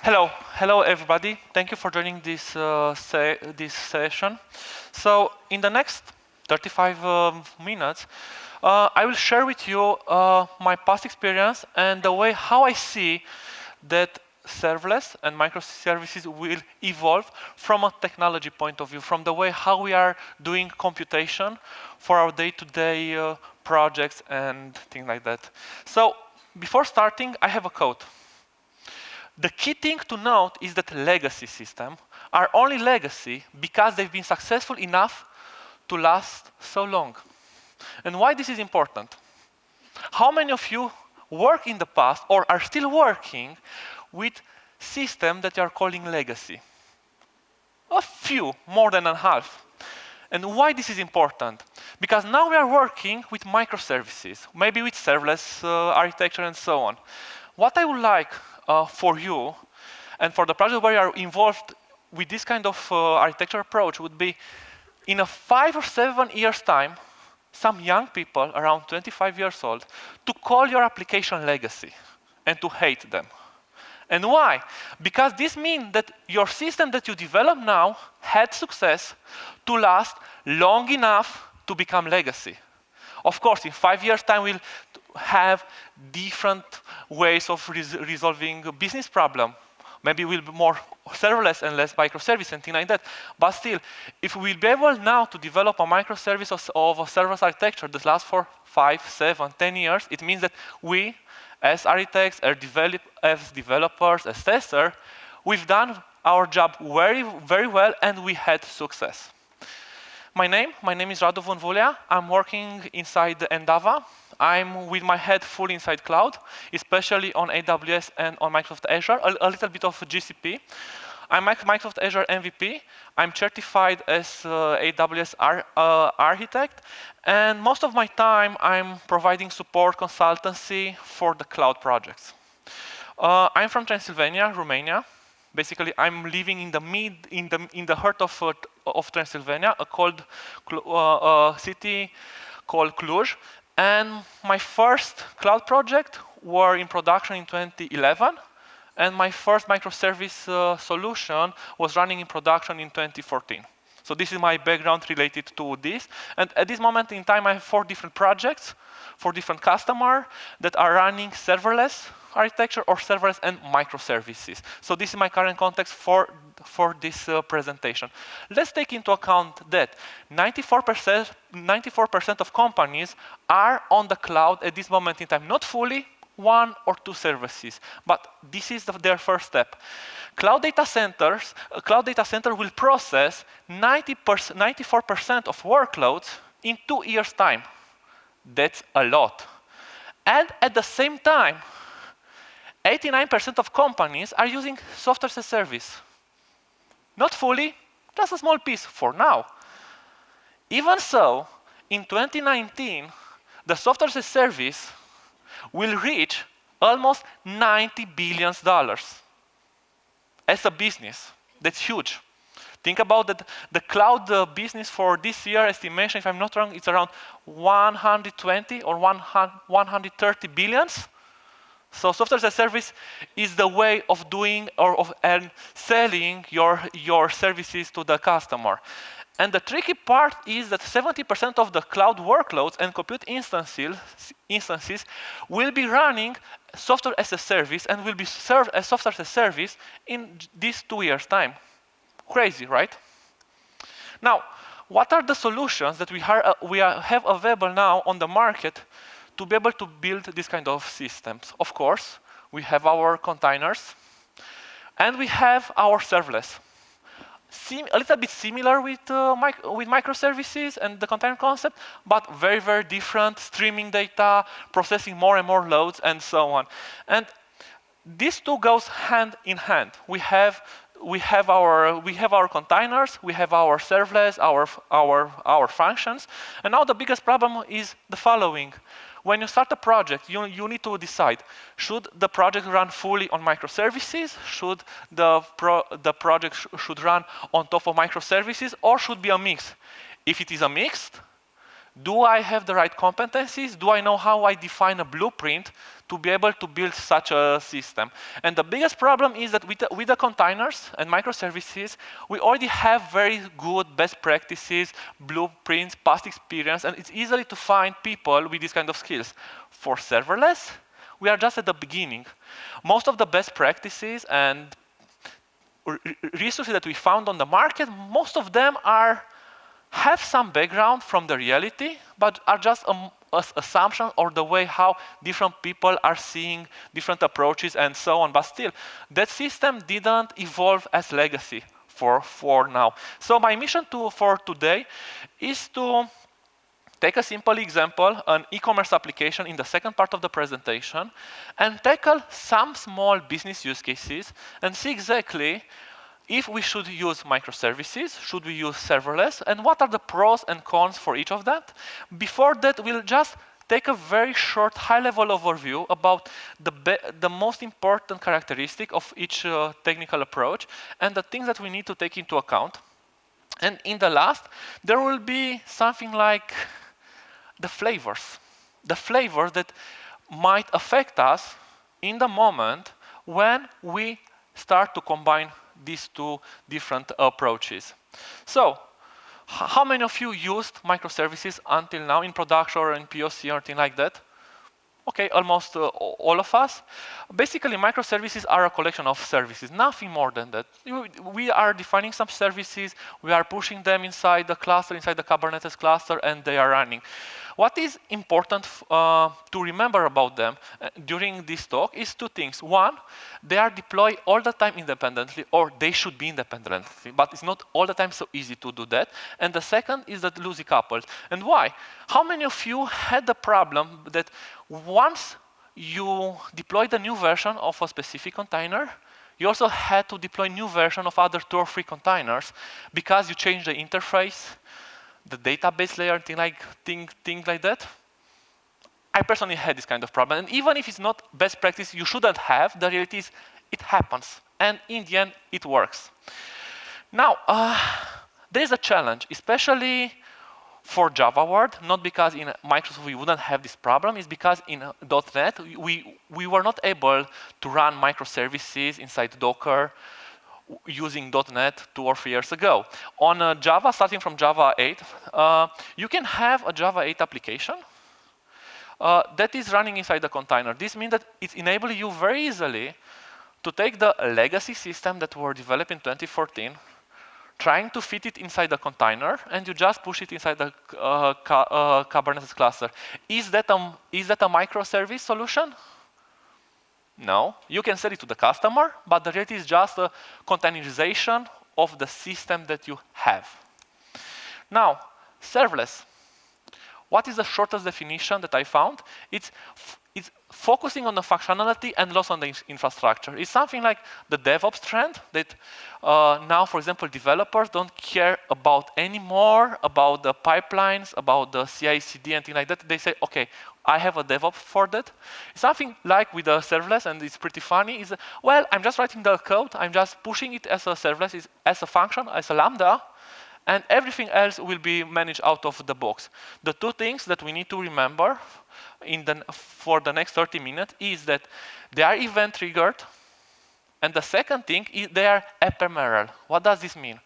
Hello everybody. Thank you for joining this session. So in the next 35 minutes, I will share with you my past experience and the way how I see that serverless and microservices will evolve from a technology point of view, from the way how we are doing computation for our day-to-day projects and things like that. So before starting, I have a quote. The key thing to note is that legacy systems are only legacy because they've been successful enough to last so long. And why this is important? How many of you work in the past or are still working with systems that you are calling legacy? A few, more than a half. And why this is important? Because now we are working with microservices, maybe with serverless architecture and so on. What I would like for you and for the project where you are involved with this kind of architecture approach would be in a 5 or 7 years time, some young people around 25 years old to call your application legacy and to hate them. And why? Because this means that your system that you develop now had success to last long enough to become legacy. Of course, in 5 years' time, we'll have different ways of resolving a business problem. Maybe we'll be more serverless and less microservice and things like that. But still, if we'll be able now to develop a microservice of a serverless architecture that lasts for 5, 7, 10 years, it means that we, as architects, as developers, as testers, we've done our job very, very well and we had success. My name is Radu Vunvulea. I'm working inside Endava. I'm with my head full inside cloud, especially on AWS and on Microsoft Azure, a little bit of GCP. I'm Microsoft Azure MVP. I'm certified as AWS architect. And most of my time, I'm providing support consultancy for the cloud projects. I'm from Transylvania, Romania. Basically, I'm living in the heart of Transylvania, a city called Cluj. And my first cloud project were in production in 2011, and my first microservice solution was running in production in 2014. So this is my background related to this. And at this moment in time, I have 4 different projects for different customers that are running serverless architecture or serverless and microservices. So this is my current context for this presentation. Let's take into account that 94% of companies are on the cloud at this moment in time, not fully, 1 or 2 services, but this is their first step. Cloud data center will process 94% of workloads in 2 years' time. That's a lot. And at the same time, 89% of companies are using software as a service. Not fully, just a small piece for now. Even so, in 2019, the software as a service will reach almost $90 billion as a business. That's huge. Think about that. The cloud business for this year estimation, if I'm not wrong, it's around 120 or 130 billions. So software as a service is the way of doing and selling your services to the customer. And the tricky part is that 70% of the cloud workloads and compute instances will be running software as a service and will be served as software as a service in these 2 years' time. Crazy, right? Now, what are the solutions that we have available now on the market to be able to build this kind of systems? Of course, we have our containers, and we have our serverless. A little bit similar with microservices and the container concept, but very, very different, streaming data, processing more and more loads, and so on. And these two goes hand in hand. We have our containers, we have our serverless, our functions, and now the biggest problem is the following. When you start a project, you need to decide, should the project run fully on microservices? Should the project should run on top of microservices, or should be a mix? If it is a mix, Do I have the right competencies? Do I know how I define a blueprint to be able to build such a system? And the biggest problem is that with the containers and microservices, we already have very good best practices, blueprints, past experience, and it's easy to find people with these kind of skills. For serverless, we are just at the beginning. Most of the best practices and resources that we found on the market, most of them have some background from the reality, but are just an assumption or the way how different people are seeing different approaches and so on. But still, that system didn't evolve as legacy for now. So my mission for today is to take a simple example, an e-commerce application in the second part of the presentation, and tackle some small business use cases and see exactly if we should use microservices, should we use serverless, and what are the pros and cons for each of that. Before that, we'll just take a very short high-level overview about the most important characteristic of each technical approach and the things that we need to take into account. And in the last, there will be something like the flavors that might affect us in the moment when we start to combine these two different approaches. So, how many of you used microservices until now in production or in POC or anything like that? Okay, almost all of us. Basically, microservices are a collection of services, nothing more than that. We are defining some services, we are pushing them inside the cluster, inside the Kubernetes cluster, and they are running. What is important to remember about them during this talk is two things. One, they are deployed all the time independently, or they should be independently, but it's not all the time so easy to do that. And the second is that loosely coupled. And why? How many of you had the problem that once you deployed a new version of a specific container, you also had to deploy new version of other 2 or 3 containers because you changed the interface, the database layer, things like that? I personally had this kind of problem. And even if it's not best practice, you shouldn't have. The reality is it happens. And in the end, it works. Now, there's a challenge, especially for Java world, not because in Microsoft we wouldn't have this problem, is because in .NET we were not able to run microservices inside Docker using .NET 2 or 3 years ago. On Java, starting from Java 8, you can have a Java 8 application that is running inside the container. This means that it's enabling you very easily to take the legacy system that were developed in 2014, trying to fit it inside the container, and you just push it inside the Kubernetes cluster. Is that a microservice solution? No. You can sell it to the customer, but the reality is just a containerization of the system that you have. Now, serverless. What is the shortest definition that I found? It's focusing on the functionality and loss on the infrastructure. It's something like the DevOps trend that now, for example, developers don't care about anymore about the pipelines, about the CI/CD and things like that. They say, okay, I have a DevOps for that. It's something like with the serverless, and it's pretty funny, is, well, I'm just writing the code, I'm just pushing it as a serverless, as a function, as a Lambda, and everything else will be managed out of the box. The two things that we need to remember for the next 30 minutes is that they are event triggered, and the second thing is they are ephemeral. What does this mean?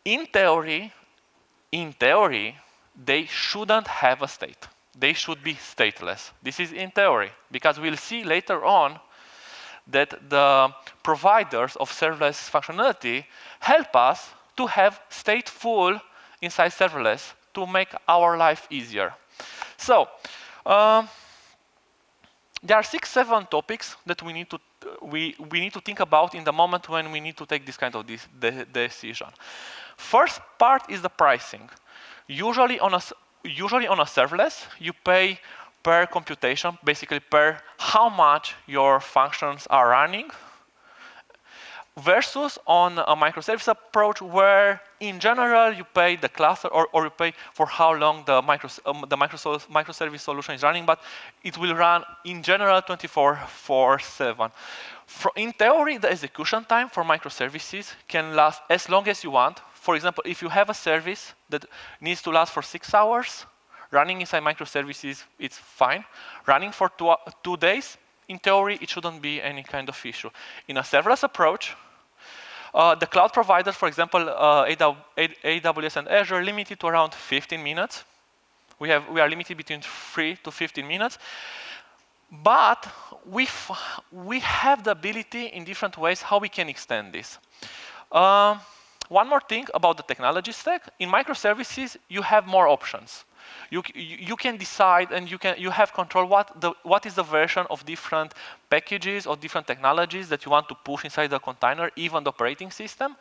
In theory, they shouldn't have a state. They should be stateless. This is in theory, because we'll see later on that the providers of serverless functionality help us to have stateful inside serverless to make our life easier. So, there are 6-7 topics that we need to think about in the moment when we need to take this kind of decision. First part is the pricing. Usually on a serverless, you pay per computation, basically per how much your functions are running, versus on a microservice approach where in general you pay the cluster or you pay for how long the microservice solution is running, but it will run in general 24/7. In theory, the execution time for microservices can last as long as you want, for example, if you have a service that needs to last for 6 hours, running inside microservices, it's fine. Running for 2 days, in theory, it shouldn't be any kind of issue. In a serverless approach, the cloud providers, for example, AWS and Azure, limited to around 15 minutes. We are limited between 3 to 15 minutes. But we have the ability in different ways how we can extend this. One more thing about the technology stack. In microservices, you have more options. You can decide and you have control what is the version of different packages or different technologies that you want to push inside the container, even the operating system.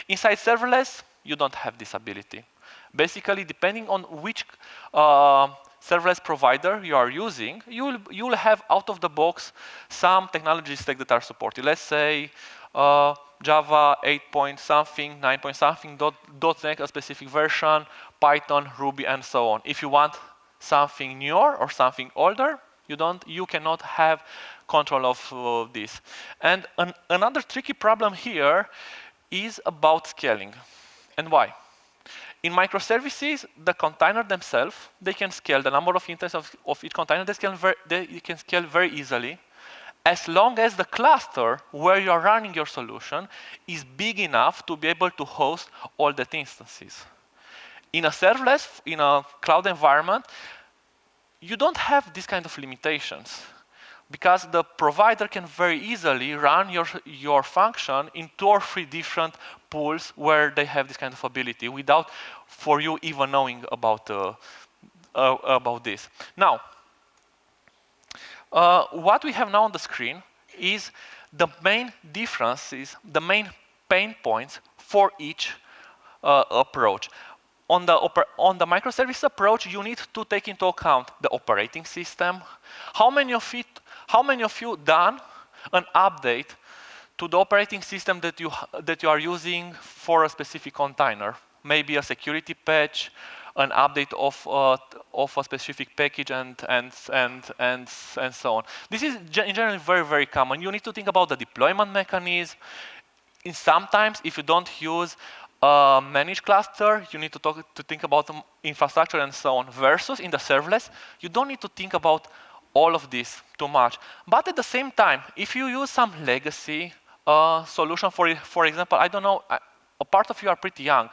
Inside serverless, you don't have this ability. Basically, depending on which serverless provider you are using, you will have out of the box some technology stack that are supported. Let's say Java 8 point something, 9 point something, .NET, a specific version, Python, Ruby, and so on. If you want something newer or something older, you cannot have control of this. And another tricky problem here is about scaling. And why? In microservices, the container themselves, they can scale the number of instances of each container. They can scale very easily, as long as the cluster where you are running your solution is big enough to be able to host all the instances. In a serverless, in a cloud environment, you don't have these kind of limitations, because the provider can very easily run your function in 2 or 3 different pools where they have this kind of ability without for you even knowing about this. Now, what we have now on the screen is the main differences, the main pain points for each approach. On the microservice approach, you need to take into account the operating system. How many of you done an update to the operating system that you are using for a specific container? Maybe a security patch, an update of a specific package, and so on. This is in general very, very common. You need to think about the deployment mechanism. Sometimes, if you don't use a managed cluster, you need to think about infrastructure and so on. Versus in the serverless, you don't need to think about all of this too much. But at the same time, if you use some legacy solution, for example, I don't know, a part of you are pretty young.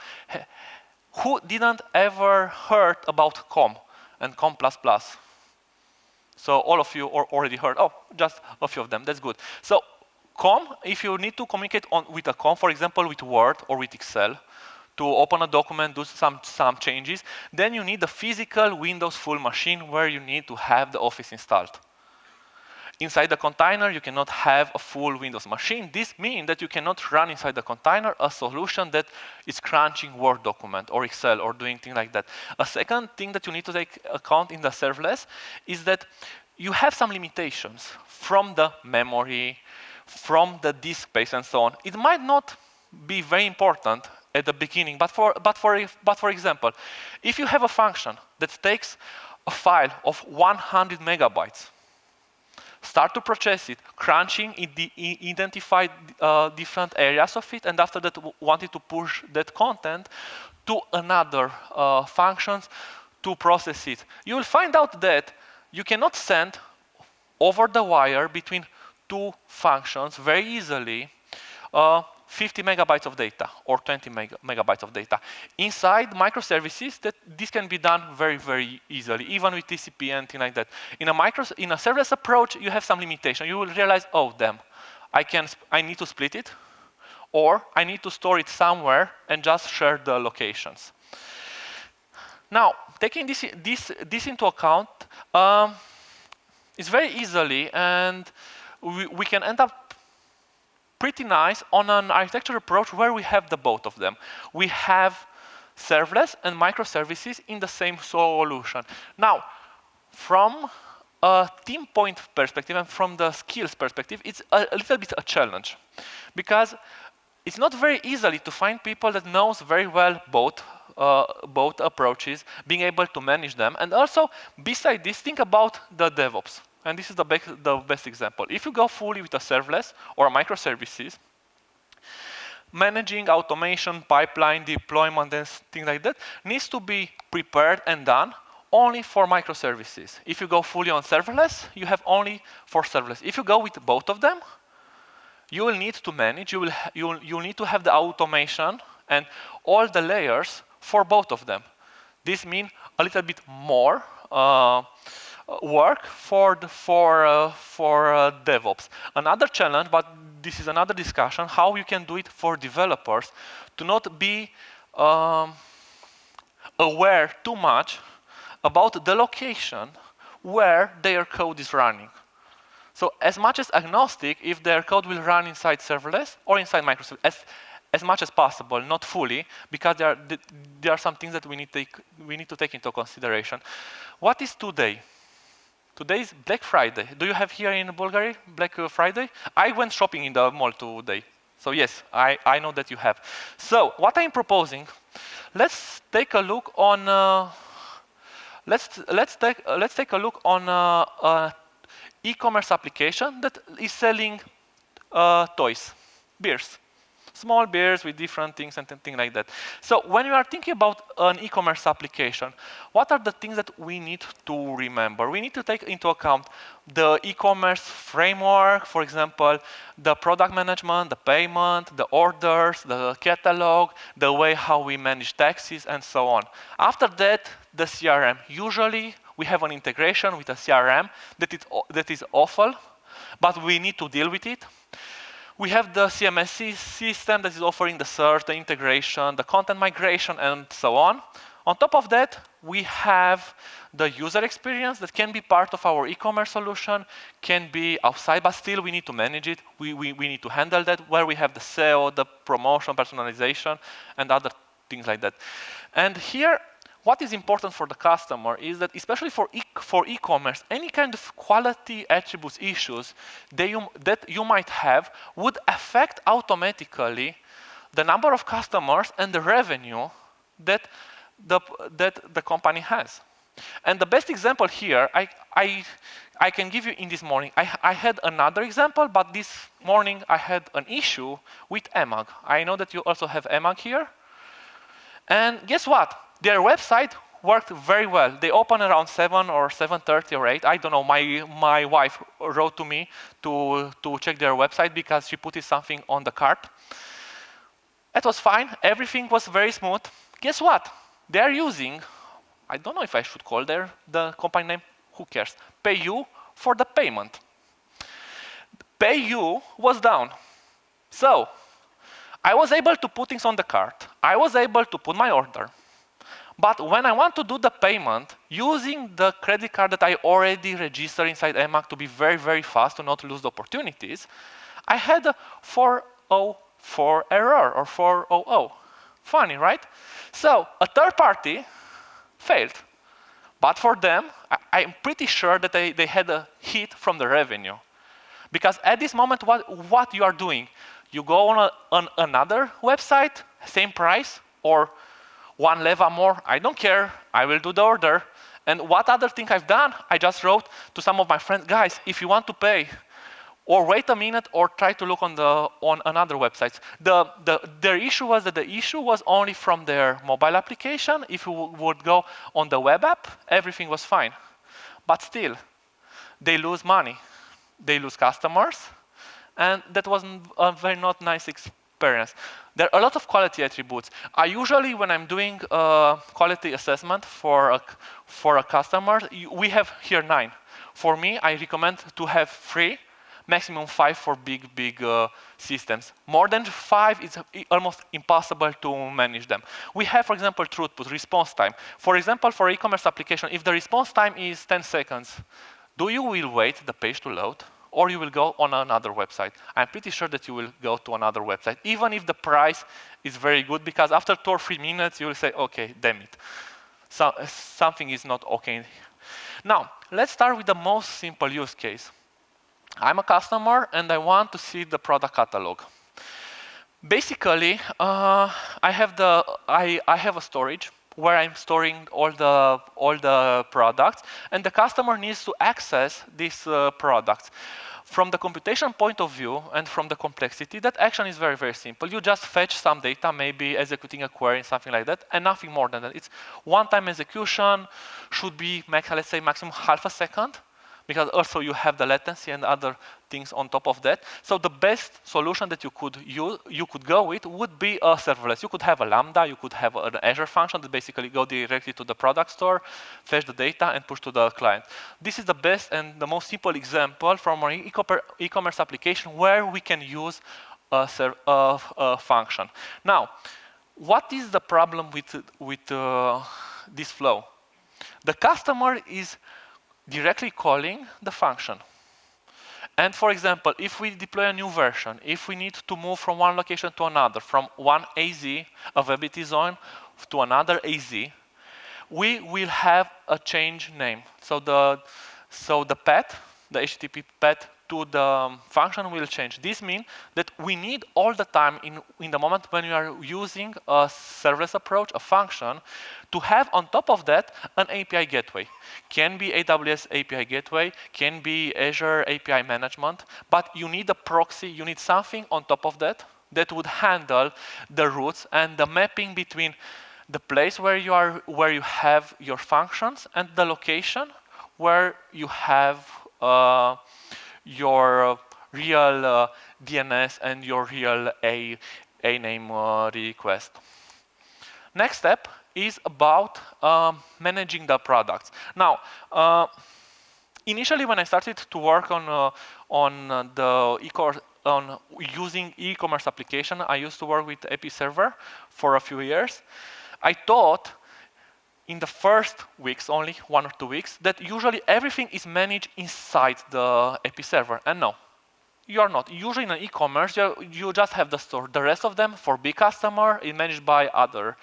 Who didn't ever heard about COM and COM++? So all of you already heard. Oh, just a few of them. That's good. So COM, if you need to communicate with a COM, for example, with Word or with Excel, to open a document, do some changes, then you need a physical Windows full machine where you need to have the Office installed. Inside the container, you cannot have a full Windows machine. This means that you cannot run inside the container a solution that is crunching Word document or Excel or doing things like that. A second thing that you need to take account in the serverless is that you have some limitations from the memory, from the disk space, and so on. It might not be very important at the beginning, but for example, if you have a function that takes a file of 100 megabytes, start to process it, crunching, identify different areas of it, and after that wanted to push that content to another functions to process it. You will find out that you cannot send over the wire between 2 functions very easily 50 megabytes of data or 20 megabytes of data. Inside microservices, this can be done very, very easily, even with TCP and things like that. In a serverless approach, you have some limitation. You will realize, oh, damn, I need to split it, or I need to store it somewhere and just share the locations. Now, taking this into account, it's very easily, and we can end up pretty nice on an architecture approach where we have the both of them. We have serverless and microservices in the same solution. Now, from a team point perspective and from the skills perspective, it's a little bit a challenge, because it's not very easily to find people that knows very well both approaches, being able to manage them, and also beside this, think about the DevOps. And this is the best example. If you go fully with a serverless or a microservices, managing automation, pipeline, deployment, and things like that needs to be prepared and done only for microservices. If you go fully on serverless, you have only for serverless. If you go with both of them, you will need to manage, you'll need to have the automation and all the layers for both of them. This means a little bit more work for DevOps. Another challenge, but this is another discussion, how you can do it for developers to not be aware too much about the location where their code is running. So as much as agnostic, if their code will run inside serverless or inside microservices, as much as possible, not fully, because there are some things that we need to take into consideration. What is today? Today is Black Friday. Do you have here in Bulgaria Black Friday? I went shopping in the mall today. So yes, I know that you have. So what I'm proposing, let's take a look on let's take a look on e-commerce application that is selling toys, beers, small beers with different things and things like that. So when you are thinking about an e-commerce application, what are the things that we need to remember? We need to take into account the e-commerce framework, for example, the product management, the payment, the orders, the catalog, the way how we manage taxes, and so on. After that, the CRM. Usually, we have an integration with a CRM that is awful, but we need to deal with it. We have the CMS system that is offering the search, the integration, the content migration, and so on. On top of that, we have the user experience that can be part of our e-commerce solution, can be outside, but still we need to manage it. We need to handle that, where we have the SEO, the promotion, personalization, and other things like that. And here, what is important for the customer is that, especially for e-commerce, any kind of quality attributes issues that you might have would affect automatically the number of customers and the revenue that the company has. And the best example here, I can give you in this morning. I had another example, but this morning I had an issue with EMAG. I know that you also have EMAG here. And guess what? Their website worked very well. They opened around 7 or 7:30 or 8. I don't know. My wife wrote to me to check their website because she put something on the cart. It was fine. Everything was very smooth. Guess what? They're using, I don't know if I should call the company name. Who cares? PayU for the payment. PayU was down. So I was able to put things on the cart. I was able to put my order. But when I want to do the payment using the credit card that I already registered inside EMAG to be very, very fast to not lose the opportunities, I had a 404 error or 400. Funny, right? So a third party failed. But for them, I'm pretty sure that they had a hit from the revenue. Because at this moment, what you are doing, you go on another website, same price, or one level more, I don't care, I will do the order. And what other thing I've done, I just wrote to some of my friends, guys, if you want to pay, or wait a minute, or try to look on another websites. Their issue was that the issue was only from their mobile application. If you would go on the web app, everything was fine. But still, they lose money, they lose customers, and that wasn't a very not nice experience. There are a lot of quality attributes. I usually, when I'm doing quality assessment for a customer, we have here 9. For me, I recommend to have 3, maximum 5 for big systems. More than 5 is almost impossible to manage them. We have, for example, throughput, response time. For example, for e-commerce application, if the response time is 10 seconds, do you will wait the page to load? Or you will go on another website. I'm pretty sure that you will go to another website, even if the price is very good, because after 2 or 3 minutes, you will say, okay, damn it. So, something is not okay. Now, let's start with the most simple use case. I'm a customer, and I want to see the product catalog. Basically, I have a storage where I'm storing all the products, and the customer needs to access these products. From the computation point of view and from the complexity, that action is very, very simple. You just fetch some data, maybe executing a query, something like that, and nothing more than that. It's one-time execution, should be, let's say, maximum half a second, because also you have the latency and other things on top of that. So the best solution that you could go with would be a serverless. You could have a Lambda, you could have an Azure function that basically go directly to the product store, fetch the data, and push to the client. This is the best and the most simple example from our e-commerce application where we can use a function. Now, what is the problem with this flow? The customer is directly calling the function. And for example, if we deploy a new version, if we need to move from one location to another, from one AZ, availability zone, to another AZ, we will have a change name. So the path, the HTTP path to the function will change. This means that we need all the time in the moment when we are using a serverless approach, a function, to have on top of that an API gateway. Can be AWS API gateway, can be Azure API management, but you need a proxy, you need something on top of that that would handle the routes and the mapping between the place where you have your functions and the location where you have your real DNS and your real A name request. Next step is about managing the products. Now, initially when I started to work on using e-commerce application, I used to work with AP Server for a few years. I thought in the first weeks, only 1 or 2 weeks, that usually everything is managed inside the AP server. And no, you are not. Usually in an e-commerce, you just have the store. The rest of them, for big customer, is managed by other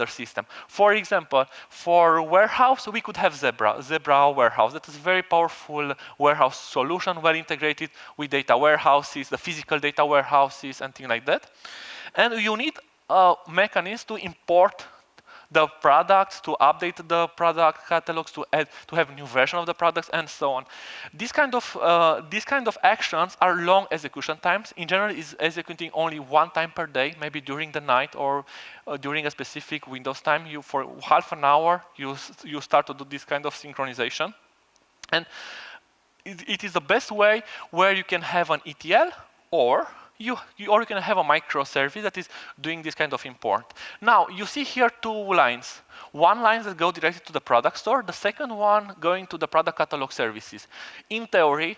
system. For example, for warehouse, we could have Zebra Warehouse. That is a very powerful warehouse solution, well integrated with data warehouses, the physical data warehouses, and things like that. And you need a mechanism to import the products, to update the product catalogs, to have a new version of the products, and so on. These kind of actions are long execution times. In general, is executing only 1 time per day, maybe during the night or during a specific Windows time. For half an hour, you start to do this kind of synchronization, and it is the best way where you can have an ETL or you can have a microservice that is doing this kind of import. Now, you see here 2 lines. One line that go directly to the product store, the second one going to the product catalog services. In theory,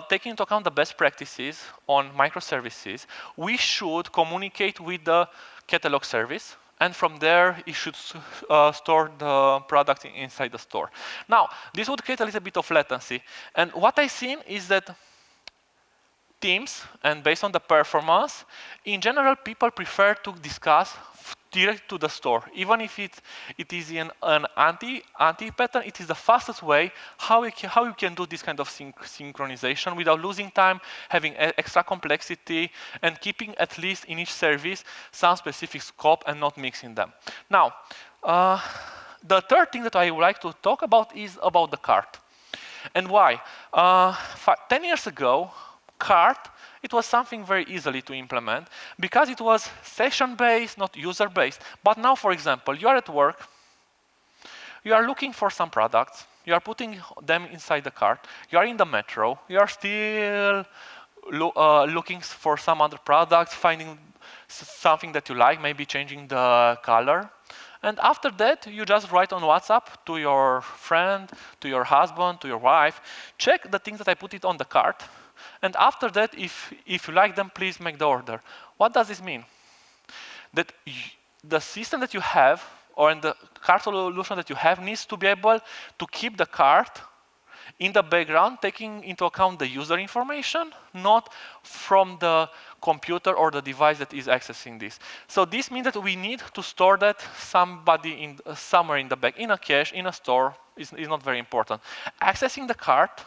taking into account the best practices on microservices, we should communicate with the catalog service, and from there, it should store the product inside the store. Now, this would create a little bit of latency. And what I've seen is that teams, and based on the performance, in general, people prefer to discuss direct to the store. Even if it is in an anti-pattern, it is the fastest way how you can do this kind of synchronization without losing time, having extra complexity, and keeping at least in each service some specific scope and not mixing them. Now, the third thing that I would like to talk about is about the cart. And why? 10 years ago, cart, it was something very easily to implement because it was session-based, not user-based. But now, for example, you are at work, you are looking for some products, you are putting them inside the cart, you are in the metro, you are still looking for some other products, finding something that you like, maybe changing the color. And after that, you just write on WhatsApp to your friend, to your husband, to your wife, check the things that I put it on the cart. And after that, if you like them, please make the order. What does this mean? That the system that you have, or in the cart solution that you have, needs to be able to keep the cart in the background, taking into account the user information, not from the computer or the device that is accessing this. So this means that we need to store that somewhere in the back, in a cache, in a store, is not very important. Accessing the cart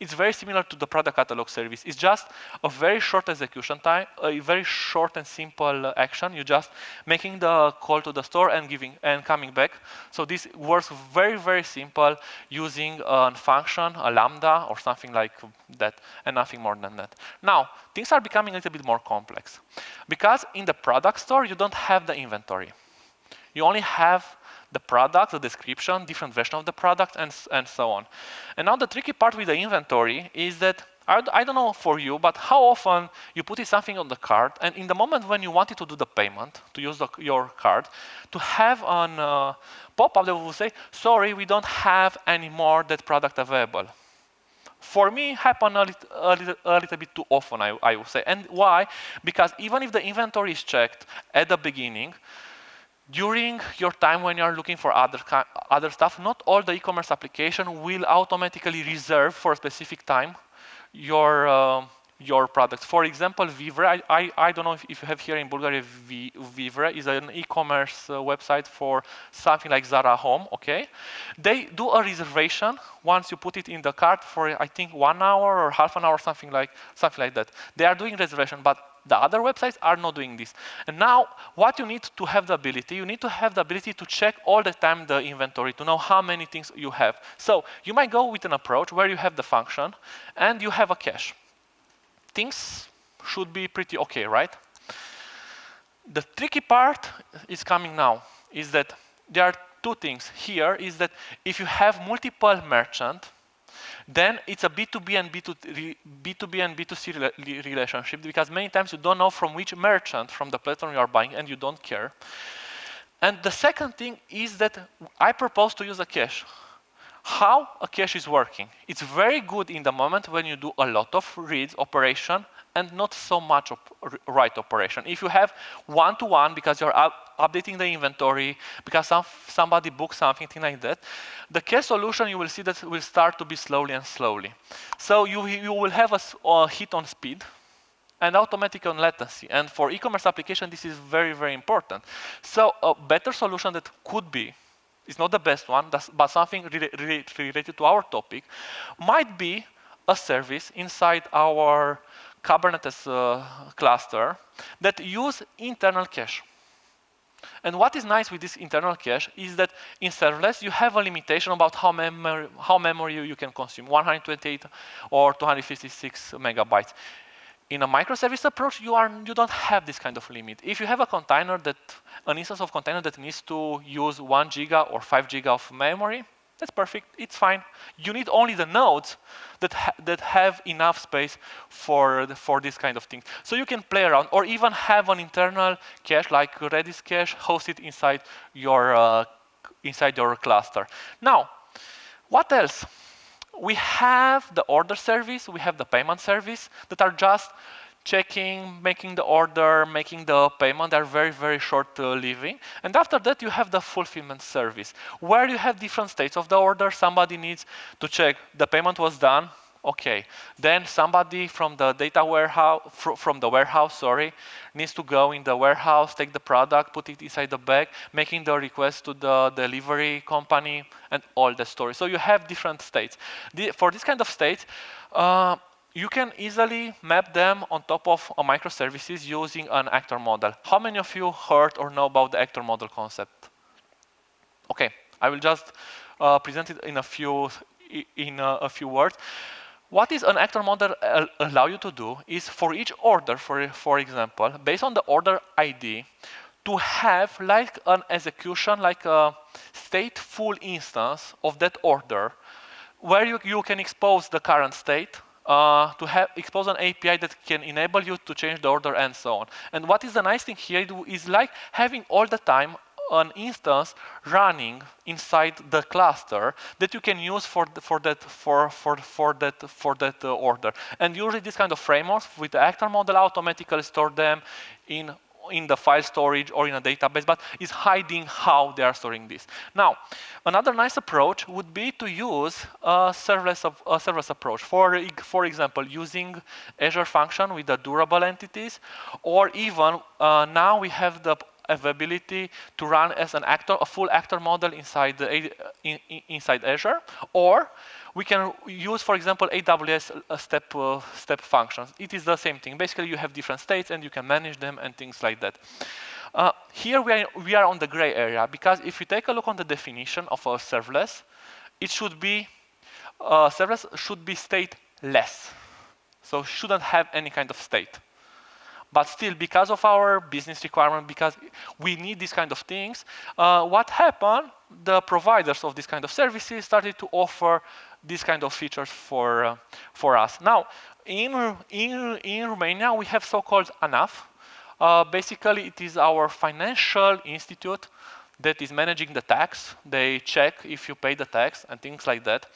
it's very similar to the product catalog service. It's just a very short execution time, a very short and simple action. You just making the call to the store and giving and coming back. So this works very, very simple using a function, a lambda, or something like that, and nothing more than that. Now, things are becoming a little bit more complex because in the product store, you don't have the inventory. You only have the product, the description, different version of the product, and so on. And now the tricky part with the inventory is that, I don't know for you, but how often you put something on the card, and in the moment when you wanted to do the payment, to use your card, to have a pop-up that will say, sorry, we don't have any more that product available. For me, happen a little bit too often, I would say. And why? Because even if the inventory is checked at the beginning, during your time when you're looking for other stuff, not all the e-commerce application will automatically reserve for a specific time your products. For example, Vivre, I don't know if you have here in Bulgaria, Vivre is an e-commerce website for something like Zara Home, okay? They do a reservation once you put it in the cart for, I think, 1 hour or half an hour, something like that. They are doing reservation, but the other websites are not doing this. And now, what you need to have the ability, you need to have the ability to check all the time the inventory, to know how many things you have. So you might go with an approach where you have the function and you have a cache. Things should be pretty okay, right? The tricky part is coming now, is that there are two things. Here is that if you have multiple merchants, then it's a B2B and B2C relationship, because many times you don't know from which merchant from the platform you are buying, and you don't care. And the second thing is that I propose to use a cache. How a cache is working? It's very good in the moment when you do a lot of reads operation and not so much write operation. If you have one-to-one because you're updating the inventory, because somebody booked something like that, the cache solution, you will see that will start to be slowly and slowly. So you will have a hit on speed and automatic on latency. And for e-commerce application, this is very, very important. So a better solution that could be, it's not the best one, but something related to our topic, might be a service inside our Kubernetes cluster that use internal cache. And what is nice with this internal cache is that in serverless, you have a limitation about how memory you can consume, 128 or 256 megabytes. In a microservice approach, you don't have this kind of limit. If you have a container an instance of container that needs to use 1 giga or 5 giga of memory, that's perfect, it's fine. You need only the nodes that have enough space for this kind of thing. So you can play around, or even have an internal cache like Redis cache hosted inside your cluster. Now, what else? We have the order service, we have the payment service that are just checking, making the order, making the payment. They're very, very short living. And after that, you have the fulfillment service, where you have different states of the order. Somebody needs to check the payment was done. Okay, then somebody from the data warehouse, needs to go in the warehouse, take the product, put it inside the bag, making the request to the delivery company, and all the story. So you have different states. For this kind of states, you can easily map them on top of a microservices using an actor model. How many of you heard or know about the actor model concept? Okay, I will just present it in a few words. What is an actor model allow you to do is for each order, for example, based on the order ID, to have like an execution, like a stateful instance of that order, where you can expose the current state, to expose an API that can enable you to change the order and so on. And what is the nice thing here is like having all the time an instance running inside the cluster that you can use for that order. And usually this kind of frameworks with the actor model automatically store them in the file storage or in a database, but is hiding how they are storing this. Now, another nice approach would be to use a serverless approach. For example, using Azure Function with the durable entities, or even now we have the availability to run as an actor, a full actor model inside inside Azure, or we can use, for example, AWS step functions. It is the same thing. Basically, you have different states and you can manage them and things like that. Here we are on the gray area, because if you take a look on the definition of a serverless, it should be serverless should be stateless, so shouldn't have any kind of state. But still, because of our business requirement, because we need these kind of things, what happened? The providers of this kind of services started to offer these kind of features for us. Now, in Romania, we have so-called ANAF. Basically, it is our financial institute that is managing the tax. They check if you pay the tax and things like that.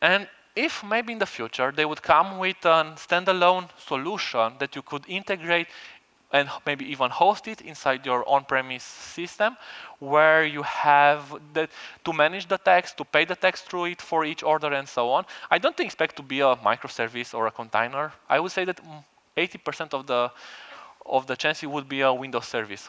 And if maybe in the future they would come with a standalone solution that you could integrate and maybe even host it inside your on-premise system, where you have to manage the tax, to pay the tax through it for each order and so on. I don't expect to be a microservice or a container. I would say that 80% of the chance it would be a Windows service.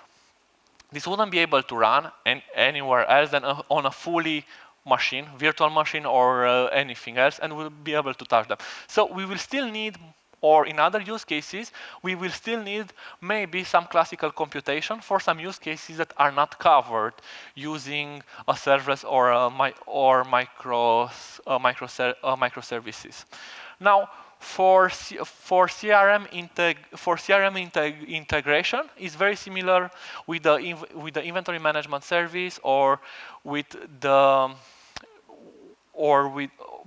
This wouldn't be able to run anywhere else than on a fully machine, virtual machine, or anything else, and we'll be able to touch them. So we will still need, or in other use cases, we will still need maybe some classical computation for some use cases that are not covered using a serverless or microservices. Now, for CRM integration is very similar with the inventory management service, or with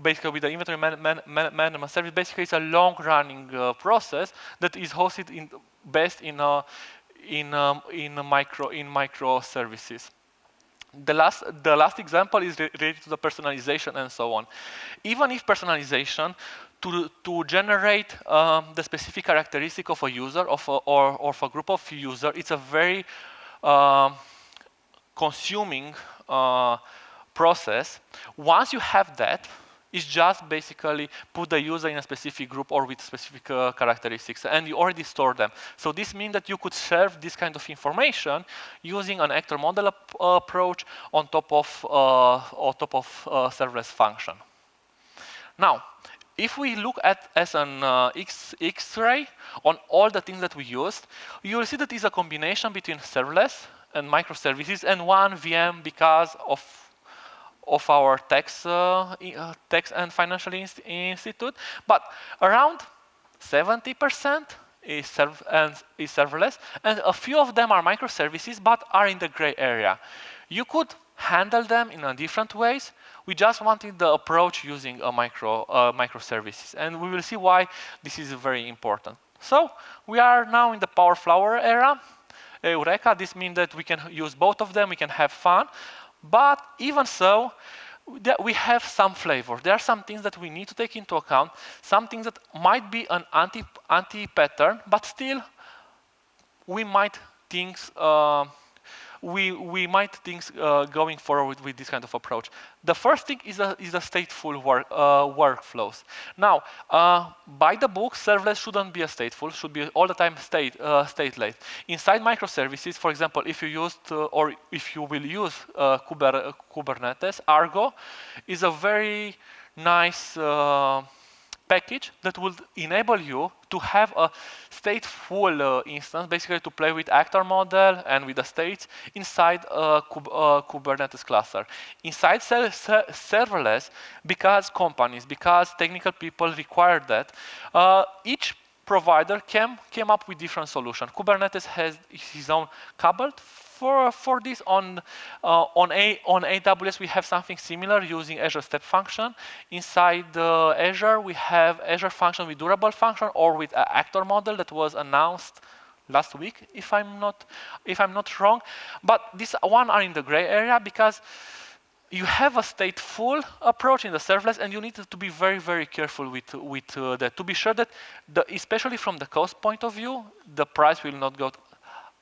basically with the inventory management service. Basically, it's a long-running process that is hosted best in microservices. The last example is related to the personalization and so on. Even if personalization to generate the specific characteristic of a user or of a group of users, it's a very consuming process. Once you have that, it's just basically put the user in a specific group or with specific characteristics, and you already store them. So this means that you could serve this kind of information using an actor model approach on top of serverless function. Now, if we look at as an X-ray on all the things that we used, you will see that it's a combination between serverless and microservices and one VM because of our tax and financial institute. But around 70% is serverless, and a few of them are microservices, but are in the gray area. You could handle them in different ways. We just wanted the approach using a microservices, and we will see why this is very important. So we are now in the Power Flower era. Eureka, this means that we can use both of them, we can have fun, but even so, we have some flavor. There are some things that we need to take into account, some things that might be an anti-pattern, but still we might think going forward with this kind of approach. The first thing is the stateful workflows. Now, by the book, serverless shouldn't be a stateful, should be all the time stateless. Inside microservices, for example, if you used or if you will use Kubernetes, Argo is a very nice package that will enable you to have a stateful instance, basically to play with actor model and with the states inside a Kubernetes cluster. Inside serverless, because companies, because technical people require that, each provider came up with different solutions. Kubernetes has his own cabal for this. On AWS, we have something similar using Azure Step Function. Inside Azure, we have Azure Function with durable function or with an actor model that was announced last week, if I'm not wrong. But these one are in the gray area because you have a stateful approach in the serverless, and you need to be very, very careful with that to be sure that, especially from the cost point of view, the price will not go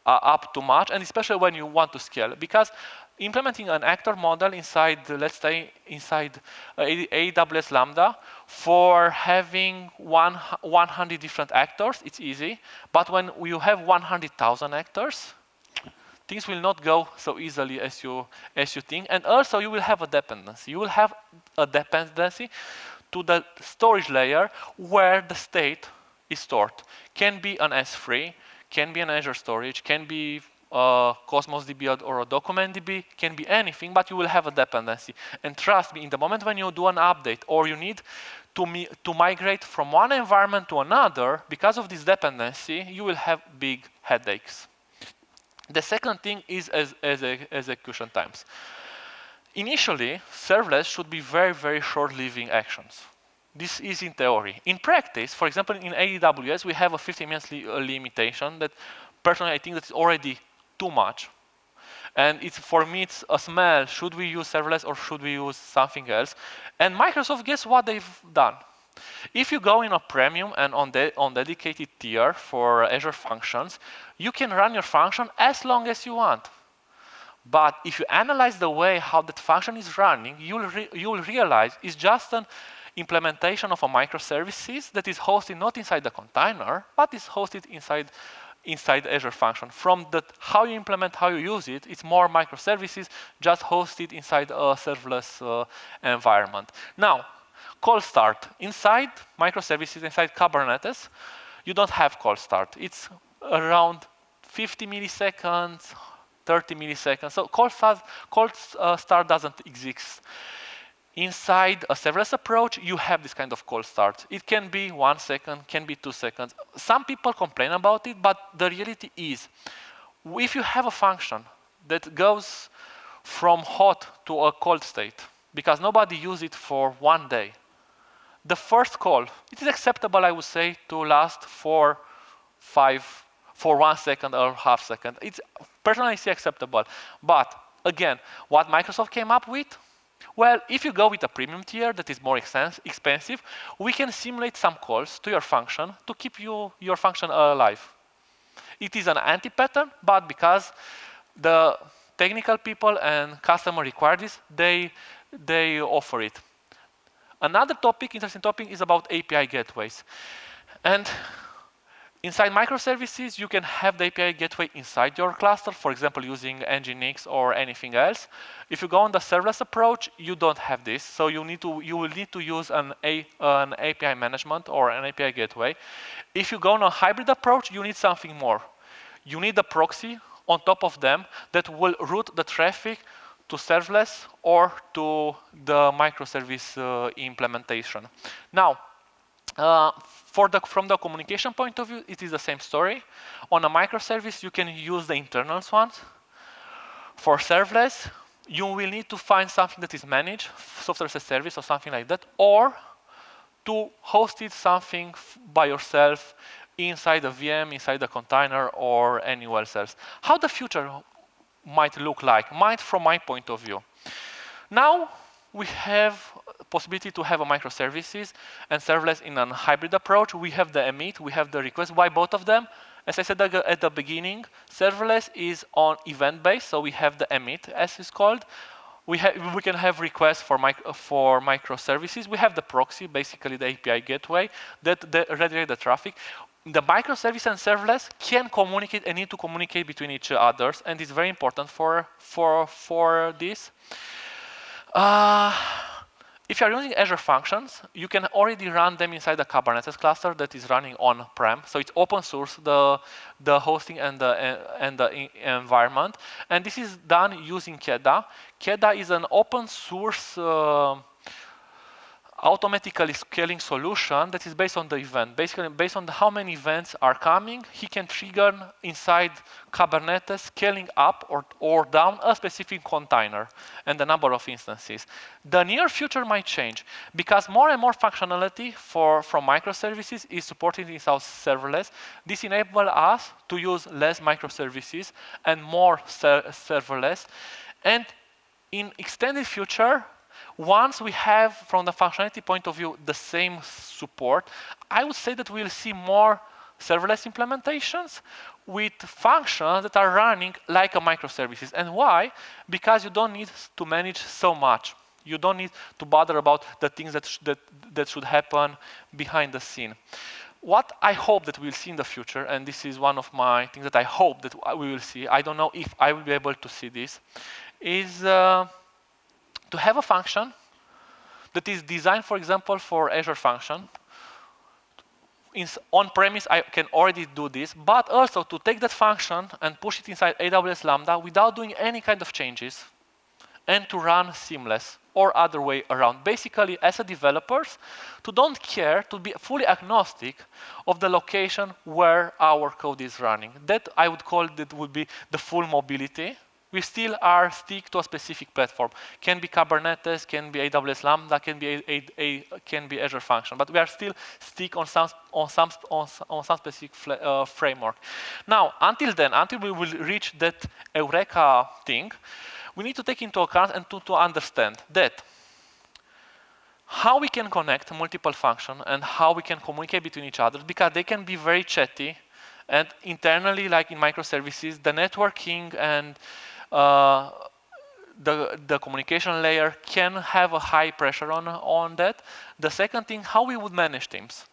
up too much, and especially when you want to scale, because implementing an actor model inside, let's say, inside AWS Lambda for having 100 different actors, it's easy. But when you have 100,000 actors, things will not go so easily as you think. And also you will have a dependency. You will have a dependency to the storage layer where the state is stored. Can be an S3, can be an Azure storage, can be Cosmos DB or a document DB, can be anything, but you will have a dependency. And trust me, in the moment when you do an update or you need to migrate from one environment to another, because of this dependency, you will have big headaches. The second thing is execution times. Initially, serverless should be very, very short-living actions. This is in theory. In practice, for example, in AWS, we have a 15 minutes limitation that personally I think that is already too much. And for me, it's a smell. Should we use serverless or should we use something else? And Microsoft, guess what they've done? If you go in a premium and on dedicated tier for Azure functions, you can run your function as long as you want. But if you analyze the way how that function is running, you'll realize it's just an implementation of a microservices that is hosted not inside the container, but is hosted inside Azure function. From how you implement, how you use it, it's more microservices just hosted inside a serverless environment. Now, call start. Inside microservices, inside Kubernetes, you don't have call start. It's around 50 milliseconds, 30 milliseconds. So call start doesn't exist. Inside a serverless approach, you have this kind of call start. It can be 1 second, can be 2 seconds. Some people complain about it, but the reality is, if you have a function that goes from hot to a cold state, because nobody used it for 1 day, the first call, it is acceptable, I would say, to last for 1 second or half second. It's personally acceptable. But again, what Microsoft came up with, well, if you go with a premium tier that is more expensive, we can simulate some calls to your function to keep your function alive. It is an anti-pattern, but because the technical people and customer require this, they offer it. Another interesting topic, is about API gateways. And inside microservices, you can have the API gateway inside your cluster, for example, using Nginx or anything else. If you go on the serverless approach, you don't have this. So you will need to use an API management or an API gateway. If you go on a hybrid approach, you need something more. You need a proxy on top of them that will route the traffic to serverless or to the microservice implementation. Now, from the communication point of view, it is the same story. On a microservice, you can use the internal ones. For serverless, you will need to find something that is managed, software as a service or something like that, or to host it something by yourself inside a VM, inside a container, or anywhere else. How the future might look like, from my point of view. Now, we have possibility to have a microservices and serverless in a hybrid approach. We have the emit, we have the request. Why both of them? As I said at the beginning, serverless is on event-based, so we have the emit, as it's called. We can have requests for microservices. We have the proxy, basically the API gateway, that redirect the traffic. The microservice and serverless can communicate and need to communicate between each other, and it's very important for this. If you're using Azure functions, you can already run them inside the Kubernetes cluster that is running on-prem. So it's open source, the hosting and the environment. And this is done using KEDA. KEDA is an open source automatically scaling solution that is based on the event. Basically, based on how many events are coming, he can trigger inside Kubernetes scaling up or down a specific container and the number of instances. The near future might change because more and more functionality from microservices is supported inside serverless. This enables us to use less microservices and more serverless. And in extended future, once we have, from the functionality point of view, the same support, I would say that we'll see more serverless implementations with functions that are running like a microservices. And why? Because you don't need to manage so much. You don't need to bother about the things that should happen behind the scene. what I hope that we'll see in the future, and this is one of my things that I hope that we will see, I don't know if I will be able to see this, is to have a function that is designed, for example, for Azure function. On-premise, I can already do this, but also to take that function and push it inside AWS Lambda without doing any kind of changes, and to run seamless or other way around. Basically, as a developers, to don't care, to be fully agnostic of the location where our code is running. That I would call that would be the full mobility. We still are stick to a specific platform. Can be Kubernetes, can be AWS Lambda, can be Azure Function, but we are still stick on some specific framework. Now, until then, until we will reach that Eureka thing, we need to take into account and to understand that how we can connect multiple functions and how we can communicate between each other, because they can be very chatty, and internally, like in microservices, the networking and the communication layer can have a high pressure on that. The second thing, how we would manage teams.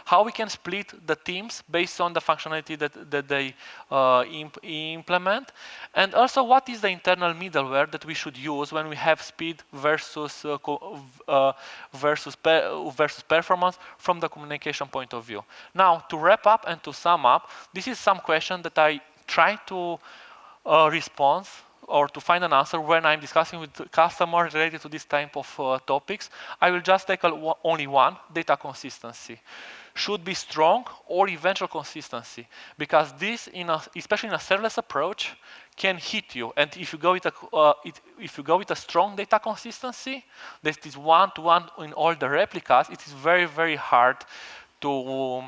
How we can split the teams based on the functionality that they implement, and also what is the internal middleware that we should use when we have speed versus performance from the communication point of view. Now, to wrap up and to sum up, this is some question that I try to respond or to find an answer when I'm discussing with customers related to this type of topics. I will just tackle only one: data consistency. Should be strong or eventual consistency, because this, especially in a serverless approach, can hit you. And if you go with a strong data consistency, that is one-to-one in all the replicas, it is very, very hard to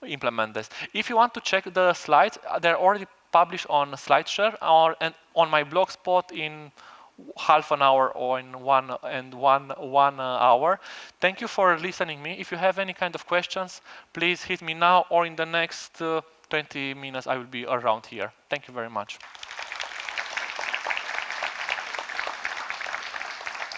implement this. If you want to check the slides, they're already published on SlideShare and on my blog spot in half an hour or in one hour. Thank you for listening me. If you have any kind of questions, please hit me now, or in the next 20 minutes I will be around here. Thank you very much.